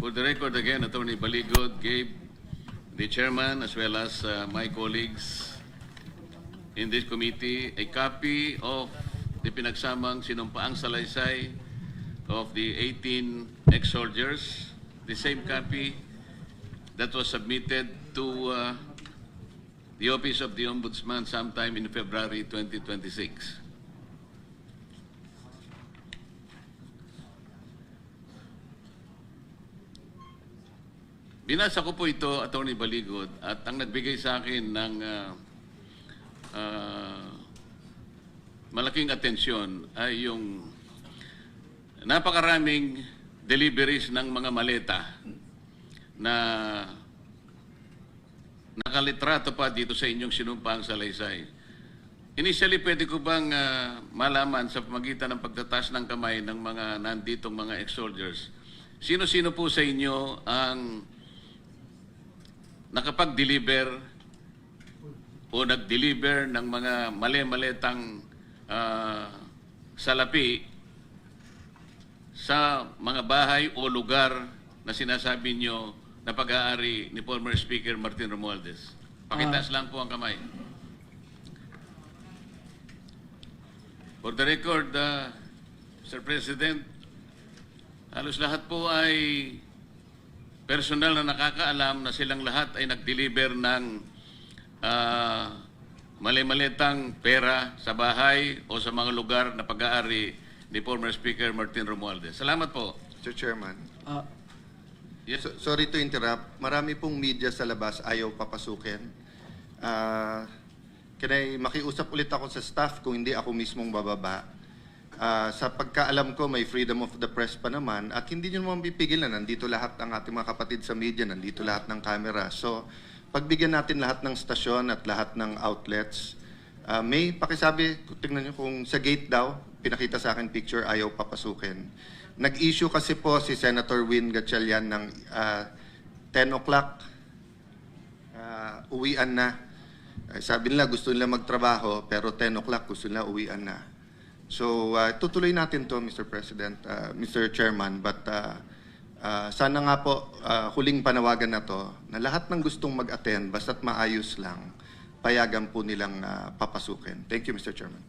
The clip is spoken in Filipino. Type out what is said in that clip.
For the record again, Attorney Baligod gave the chairman as well as my colleagues in this committee a copy of the pinagsamang sinumpaang salaysay of the 18 ex-soldiers, the same copy that was submitted to the Office of the Ombudsman sometime in February 2026. Binasa ko po ito, Attorney Baligod, at ang nagbigay sa akin ng malaking atensyon ay yung napakaraming deliveries ng mga maleta na nakalitrato pa dito sa inyong sinumpaang salaysay. Initially, pwede ko bang malaman sa pamagitan ng pagtataas ng kamay ng mga nanditong mga ex-soldiers, sino-sino po sa inyo ang nakapag-deliver o nag-deliver ng mga mali-maletang salapi sa mga bahay o lugar na sinasabi nyo na pag-aari ni former Speaker Martin Romualdez? Pakitaas lang po ang kamay. For the record, Mr. President, halos lahat po ay personal na nakakaalam na silang lahat ay nag-deliver ng mali-malitang pera sa bahay o sa mga lugar na pag-aari ni former Speaker Martin Romualdez. Salamat po. Mr. Chairman. Yes. Sorry to interrupt. Marami pong media sa labas ayaw papasukin. Makiusap ulit ako sa staff kung hindi ako mismong bababa. Sa pagkaalam ko, may freedom of the press pa naman at hindi nyo naman pipigilan. Nandito lahat ng ating mga kapatid sa media, nandito lahat ng camera. So, pagbigyan natin lahat ng stasyon at lahat ng outlets, may pakisabi, tingnan nyo kung sa gate daw, pinakita sa akin picture, ayaw papasukin. Nag-issue kasi po si Senator Win Gatchalian ng 10 o'clock, uwian na. Sabi nila gusto nila magtrabaho, pero 10 o'clock gusto nila uwian na. So, tutuloy natin to, Mr. President, Mr. Chairman, but sana nga po, huling panawagan na to, na lahat ng gustong mag-attend, basta't maayos lang, payagan po nilang papasukin. Thank you, Mr. Chairman.